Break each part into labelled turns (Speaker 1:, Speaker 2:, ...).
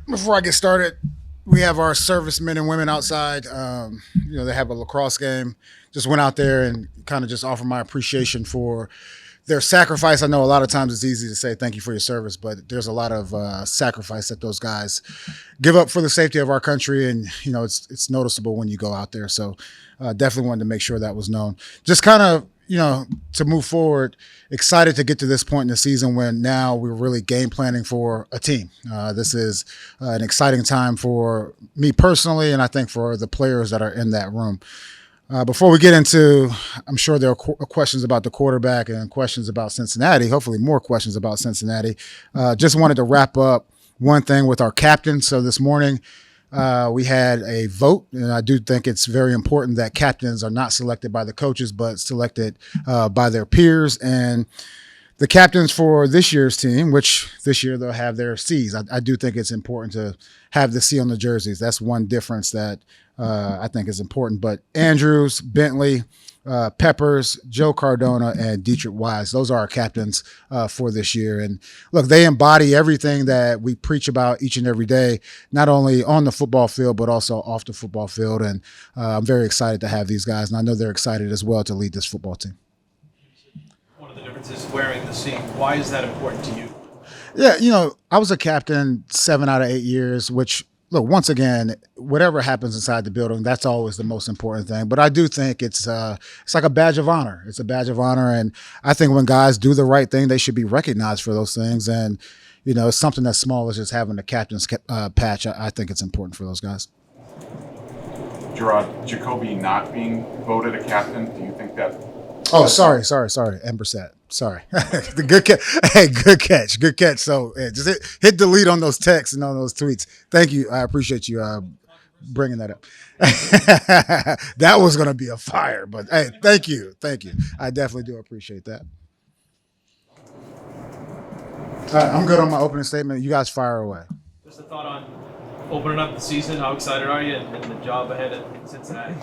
Speaker 1: Before I get started, we have our servicemen and women outside. They have a lacrosse game. Just went out there and kind of just offer my appreciation for their sacrifice. I know a lot of times it's easy to say thank you for your service, but there's a lot of sacrifice that those guys give up for the safety of our country, and it's noticeable when you go out there. So definitely wanted to make sure that was known. Just kind of to move forward, excited to get to this point in the season when now we're really game planning for a team. This is an exciting time for me personally, and I think for the players that are in that room. Before we get into, I'm sure there are questions about the quarterback and questions about Cincinnati, hopefully more questions about Cincinnati. Just wanted to wrap up one thing with our captain. So this morning we had a vote, and I do think it's very important that captains are not selected by the coaches, but selected by their peers. And the captains for this year's team, which this year they'll have their C's. I do think it's important to have the C on the jerseys. That's one difference that I think is important. But Andrews, Bentley, Peppers, Joe Cardona, and Deatrich Wise, those are our captains for this year. And look, they embody everything that we preach about each and every day, not only on the football field, but also off the football field. And I'm very excited to have these guys, and I know they're excited as well to lead this football team.
Speaker 2: The difference is wearing the C. Why is that important to you?
Speaker 1: Yeah, I was a captain 7 out of 8 years, which, look, once again, whatever happens inside the building, that's always the most important thing. But I do think it's like a badge of honor. It's a badge of honor, and I think when guys do the right thing, they should be recognized for those things. And, it's something as small as just having a captain's patch. I think it's important for those guys.
Speaker 3: Jerod, Jacoby not being voted a captain, do you think that?
Speaker 1: Oh, sorry. And Brissett. Sorry. The good catch. Hey, good catch. So just hit delete on those texts and on those tweets. Thank you. I appreciate you bringing that up. That was going to be a fire, but hey, thank you. I definitely do appreciate that. All right, I'm good on my opening statement. You guys fire away.
Speaker 2: Just a thought on opening up the season. How excited are you and the job ahead at Cincinnati?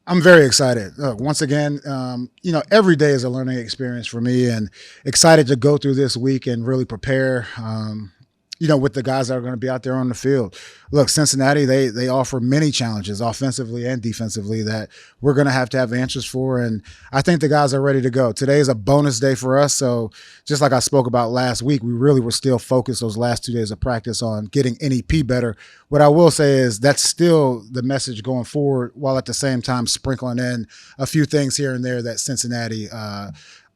Speaker 1: I'm very excited. Once again, every day is a learning experience for me, and excited to go through this week and really prepare, with the guys that are going to be out there on the field. Look, Cincinnati, they offer many challenges offensively and defensively that we're going to have answers for, and I think the guys are ready to go. Today is a bonus day for us, so just like I spoke about last week, we really were still focused those last 2 days of practice on getting NEP better. What I will say is that's still the message going forward, while at the same time sprinkling in a few things here and there that Cincinnati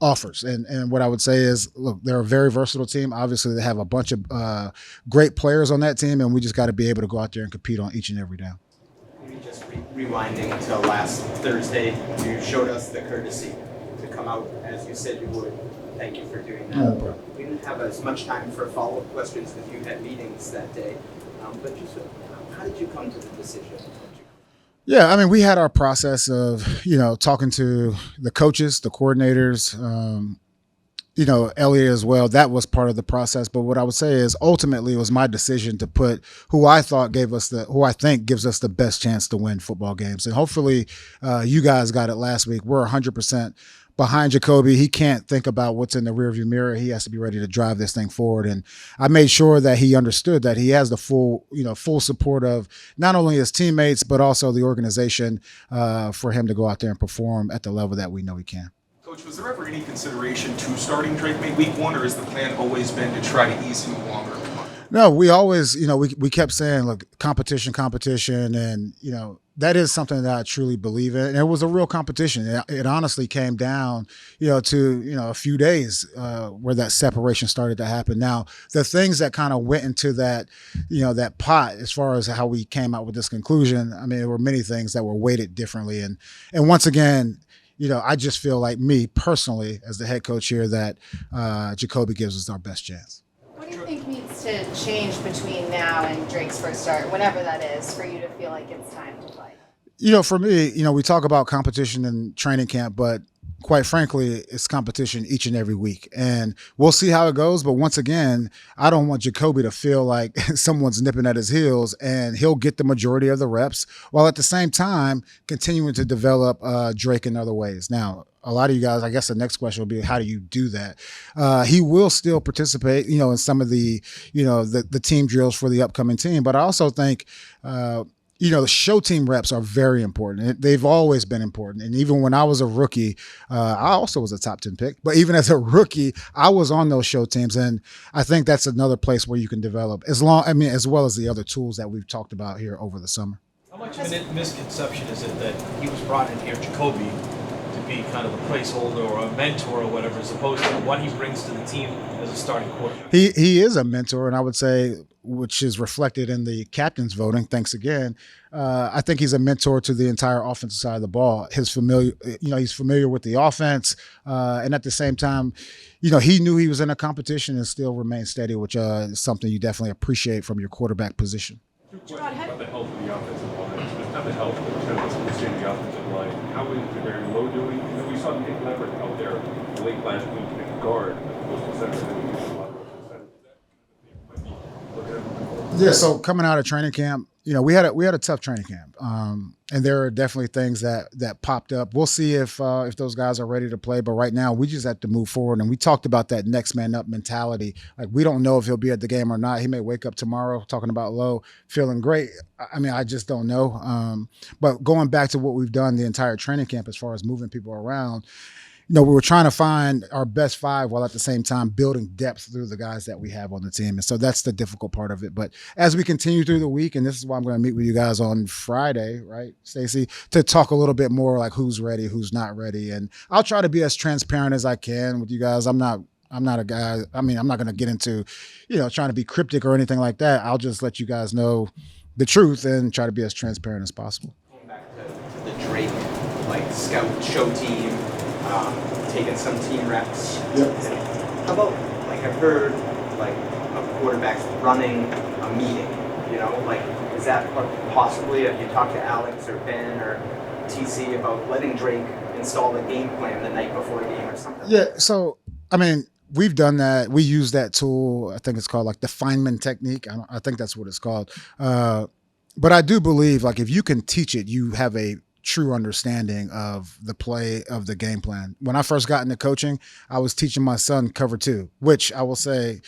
Speaker 1: offers. And what I would say is, look, they're a very versatile team. Obviously, they have a bunch of great players on that team, and we just got to be able to go out there and compete on each and every down.
Speaker 4: Maybe just rewinding to last Thursday, you showed us the courtesy to come out as you said you would. Thank you for doing that.
Speaker 1: No problem.
Speaker 4: We didn't have as much time for follow-up questions because you had meetings that day. But just how did you come to the decision?
Speaker 1: Yeah, I mean, we had our process of, talking to the coaches, the coordinators, Elliot as well. That was part of the process. But what I would say is ultimately it was my decision to put who I think gives us the best chance to win football games. And hopefully you guys got it last week. We're 100% behind Jacoby. He can't think about what's in the rearview mirror. He has to be ready to drive this thing forward. And I made sure that he understood that he has the full support of not only his teammates, but also the organization for him to go out there and perform at the level that we know he can.
Speaker 5: Coach, was there ever any consideration to starting Drake Maye week one, or has the plan always been to try to ease him along early on?
Speaker 1: No, we always, we kept saying, look, competition, and, that is something that I truly believe in. And it was a real competition. It honestly came down, to, a few days where that separation started to happen. Now, the things that kind of went into that, that pot as far as how we came out with this conclusion, I mean, there were many things that were weighted differently. And once again, I just feel like me personally as the head coach here that Jacoby gives us our best chance.
Speaker 6: What do you think needs to change between now and Drake's first start, whenever that is, for you to feel like it's time to play?
Speaker 1: For me, we talk about competition in training camp, but quite frankly, it's competition each and every week. And we'll see how it goes. But once again, I don't want Jacoby to feel like someone's nipping at his heels, and he'll get the majority of the reps while at the same time continuing to develop Drake in other ways. Now, a lot of you guys, I guess the next question will be, how do you do that? He will still participate, in some of the, the team drills for the upcoming team. But I also think, the show team reps are very important. They've always been important. And even when I was a rookie, I also was a top 10 pick. But even as a rookie, I was on those show teams. And I think that's another place where you can develop as well as the other tools that we've talked about here over the summer.
Speaker 2: How much of a misconception is it that he was brought in here, Jacoby, to be kind of a placeholder or a mentor or whatever, as opposed to what he brings to the team as a starting quarterback?
Speaker 1: He is a mentor, and I would say, which is reflected in the captain's voting. Thanks again. I think he's a mentor to the entire offensive side of the ball. He's familiar with the offense, and at the same time, he knew he was in a competition and still remained steady, which is something you definitely appreciate from your quarterback position.
Speaker 7: About the health of the offensive line, just not the health, but kind of understanding the offensive line. How is Jerry Lowe doing? We saw Nick Leopard out there late last week in guard, opposed to center, and we used a lot of center.
Speaker 1: Yeah, so coming out of training camp, we had a tough training camp, and there are definitely things that popped up. We'll see if those guys are ready to play, but right now we just have to move forward. And we talked about that next man up mentality. Like, we don't know if he'll be at the game or not. He may wake up tomorrow talking about Lowe feeling great. I just don't know. But going back to what we've done the entire training camp as far as moving people around, we were trying to find our best five while at the same time building depth through the guys that we have on the team. And so that's the difficult part of it. But as we continue through the week, and this is why I'm going to meet with you guys on Friday, right, Stacey, to talk a little bit more like who's ready, who's not ready. And I'll try to be as transparent as I can with you guys. I'm not a guy. I'm not going to get into, trying to be cryptic or anything like that. I'll just let you guys know the truth and try to be as transparent as possible.
Speaker 4: Going back to the Drake, scout show team, taking some team reps.
Speaker 1: Yep.
Speaker 4: How about, I've heard, of quarterbacks running a meeting, is that possibly, have you talked to Alex or Ben or TC about letting Drake install a game plan the night before a game or something?
Speaker 1: Yeah, so, we've done that. We use that tool. I think it's called the Feynman technique. I think that's what it's called. But I do believe, if you can teach it, you have a true understanding of the play of the game plan. When I first got into coaching, I was teaching my son cover two, which I will say,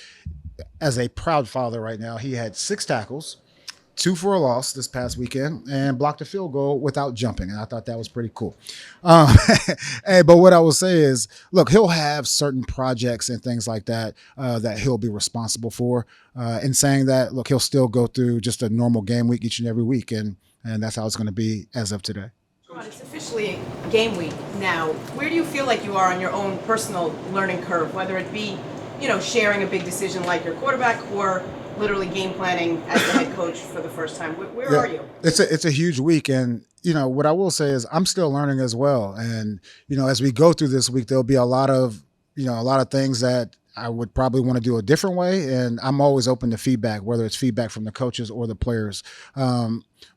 Speaker 1: as a proud father right now, he had 6 tackles, 2 for a loss this past weekend, and blocked a field goal without jumping. And I thought that was pretty cool. But what I will say is, look, he'll have certain projects and things like that that he'll be responsible for. In saying that, look, he'll still go through just a normal game week each and every week. And that's how it's going to be as of today.
Speaker 8: It's officially game week now. Where do you feel like you are on your own personal learning curve, whether it be, sharing a big decision like your quarterback or literally game planning as the head coach for the first time? Where are you?
Speaker 1: It's a huge week, and what I will say is I'm still learning as well. And as we go through this week, there'll be a lot of things that I would probably want to do a different way, and I'm always open to feedback, whether it's feedback from the coaches or the players.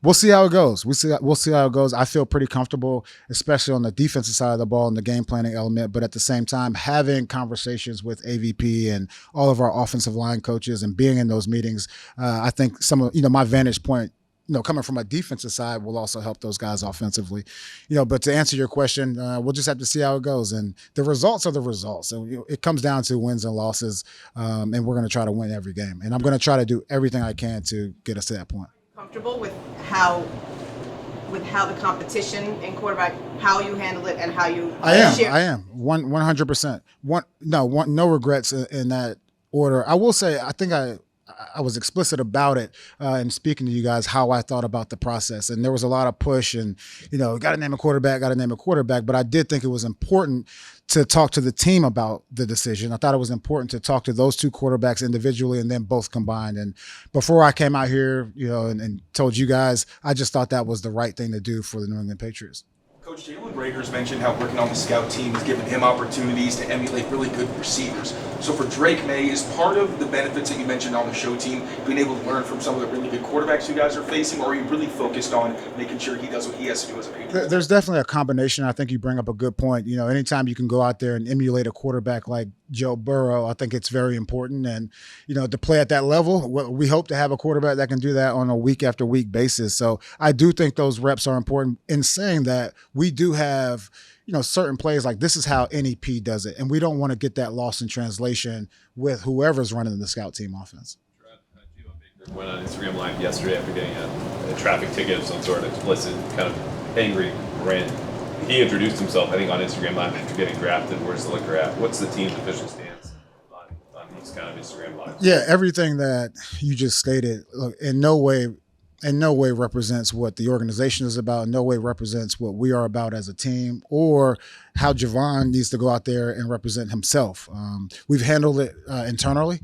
Speaker 1: We'll see how it goes. We'll see how it goes. I feel pretty comfortable, especially on the defensive side of the ball and the game planning element. But at the same time, having conversations with AVP and all of our offensive line coaches and being in those meetings, I think some of my vantage point, coming from a defensive side will also help those guys offensively. But to answer your question, we'll just have to see how it goes. And the results are the results. And it comes down to wins and losses, and we're going to try to win every game. And I'm going to try to do everything I can to get us to that point.
Speaker 8: Comfortable with how the competition in quarterback, how you handle it and how you share?
Speaker 1: I am 100%. No regrets in that order. I will say, I think I was explicit about it in speaking to you guys, how I thought about the process. And there was a lot of push and, got to name a quarterback. But I did think it was important to talk to the team about the decision. I thought it was important to talk to those 2 quarterbacks individually and then both combined. And before I came out here, and told you guys, I just thought that was the right thing to do for the New England Patriots.
Speaker 5: Coach Jalen Rager's mentioned how working on the scout team has given him opportunities to emulate really good receivers. So for Drake Maye, is part of the benefits that you mentioned on the show team being able to learn from some of the really good quarterbacks you guys are facing, or are you really focused on making sure he does what he has to do as a Patriot?
Speaker 1: There's definitely a combination. I think you bring up a good point. You know, anytime you can go out there and emulate a quarterback like Joe Burrow, I think it's very important. And, you know, to play at that level, we hope to have a quarterback that can do that on a week after week basis. So I do think those reps are important. In saying that, we do have, you know, certain plays like this is how NEP does it. And we don't want to get that lost in translation with whoever's running the scout team offense.
Speaker 9: Went on Instagram Live yesterday after getting a traffic ticket of some sort, explicit, kind of angry rant. He introduced himself, I think, on Instagram Live after getting drafted. Where's the liquor at? What's the team's official stance on these kind of Instagram Lives?
Speaker 1: Yeah, everything that you just stated, look, in no way represents what the organization is about, in no way represents what we are about as a team, or how Javon needs to go out there and represent himself. We've handled it internally.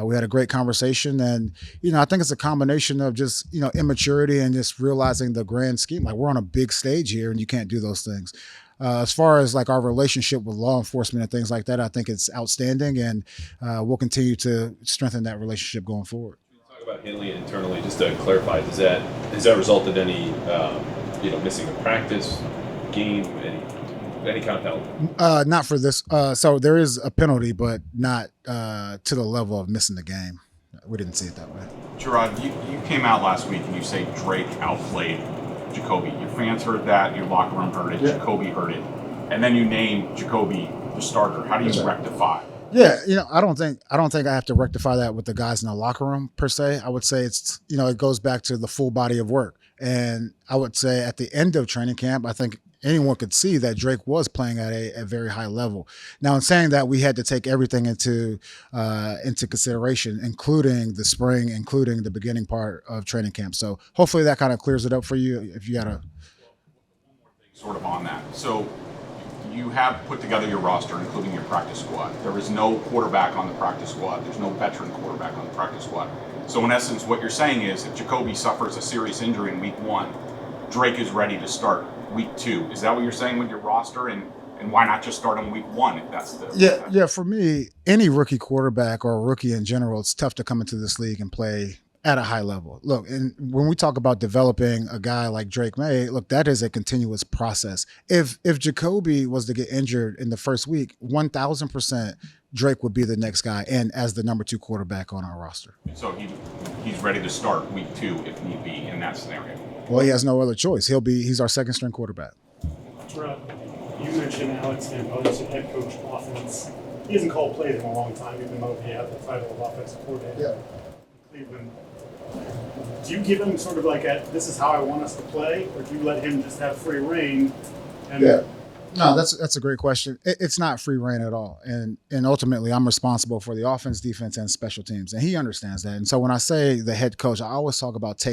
Speaker 1: We had a great conversation, and, you know, I think it's a combination of just, you know, immaturity and just realizing the grand scheme. Like, we're on a big stage here and you can't do those things. As far as like our relationship with law enforcement and things like that, I think it's outstanding, and we'll continue to strengthen that relationship going forward.
Speaker 9: Talk about handling it internally, just to clarify, has that resulted in any, missing a practice, game, any kind of penalty?
Speaker 1: Not for this. So there is a penalty, but not to the level of missing the game. We didn't see it that way.
Speaker 3: Jerod, you came out last week and you say Drake outplayed Jacoby. Your fans heard that, your locker room heard it, yeah. Jacoby heard it, and then you named Jacoby the starter. How do you rectify?
Speaker 1: Yeah, you know, I don't think I have to rectify that with the guys in the locker room per se. I would say it's, you know, it goes back to the full body of work. And I would say at the end of training camp, I think anyone could see that Drake was playing at a very high level. Now, in saying that, we had to take everything into consideration, including the spring, including the beginning part of training camp. So hopefully that kind of clears it up for you. If you got a
Speaker 3: sort of on that. So you have put together your roster, including your practice squad. There is no quarterback on the practice squad. There's no veteran quarterback on the practice squad. So in essence, what you're saying is if Jacoby suffers a serious injury in week 1, Drake is ready to start week 2. Is that what you're saying with your roster? And why not just start on week 1 if that's the...
Speaker 1: Yeah. For me, any rookie quarterback or a rookie in general, it's tough to come into this league and play at a high level. Look, and when we talk about developing a guy like Drake Maye, look, that is a continuous process. If Jacoby was to get injured in the first week, 1,000% Drake would be the next guy and as the number 2 quarterback on our roster.
Speaker 3: So he's ready to start week 2 if need be in that scenario.
Speaker 1: Well, he has no other choice. He's our second string quarterback.
Speaker 10: Jerod, you mentioned Alex Van Bo's head coach offense. He hasn't called plays in a long time, even though he had the title of offensive coordinator in Cleveland. Do you give him sort of like this is how I want us to play, or do you let him just have free reign?
Speaker 1: No, that's a great question. It's not free reign at all. And ultimately, I'm responsible for the offense, defense, and special teams. And he understands that. And so when I say the head coach, I always talk about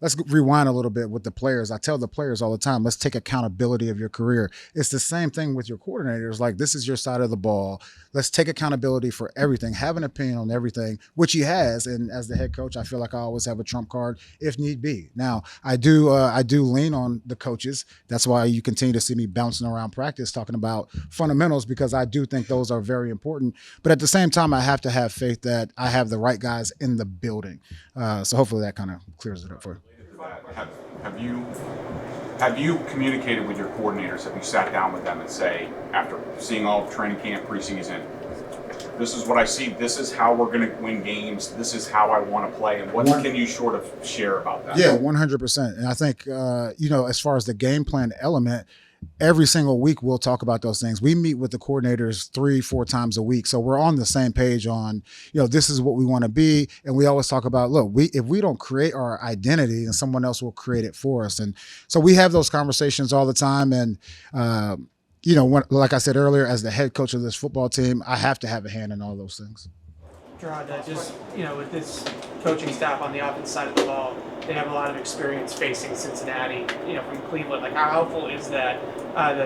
Speaker 1: let's rewind a little bit with the players. I tell the players all the time, let's take accountability of your career. It's the same thing with your coordinators. Like, this is your side of the ball. Let's take accountability for everything, have an opinion on everything, which he has. And as the head coach, I feel like I always have a trump card if need be. Now, I do lean on the coaches. That's why you continue to see me bouncing around practice talking about fundamentals, because I do think those are very important. But at the same time, I have to have faith that I have the right guys in the building. So hopefully that kind of clears it up for you.
Speaker 3: Have you communicated with your coordinators? Have you sat down with them and say, after seeing all of training camp, preseason, this is what I see, this is how we're going to win games, this is how I want to play, and what can you sort of share about that?
Speaker 1: Yeah, 100%. And I think, as far as the game plan element, every single week we'll talk about those things. We meet with the coordinators 3-4 times a week. So we're on the same page on, this is what we want to be. And we always talk about, look, if we don't create our identity, then someone else will create it for us. And so we have those conversations all the time. And, like I said earlier, as the head coach of this football team, I have to have a hand in all those things.
Speaker 11: Jerod, with this coaching staff on the offense side of the ball, they have a lot of experience facing Cincinnati, from Cleveland. Like, how helpful is that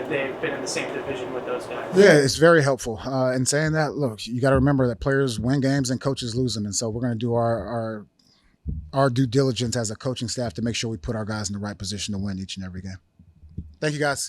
Speaker 11: they've been in the same division with those guys?
Speaker 1: Yeah, it's very helpful. And saying that, look, you got to remember that players win games and coaches lose them. And so we're going to do our due diligence as a coaching staff to make sure we put our guys in the right position to win each and every game. Thank you, guys.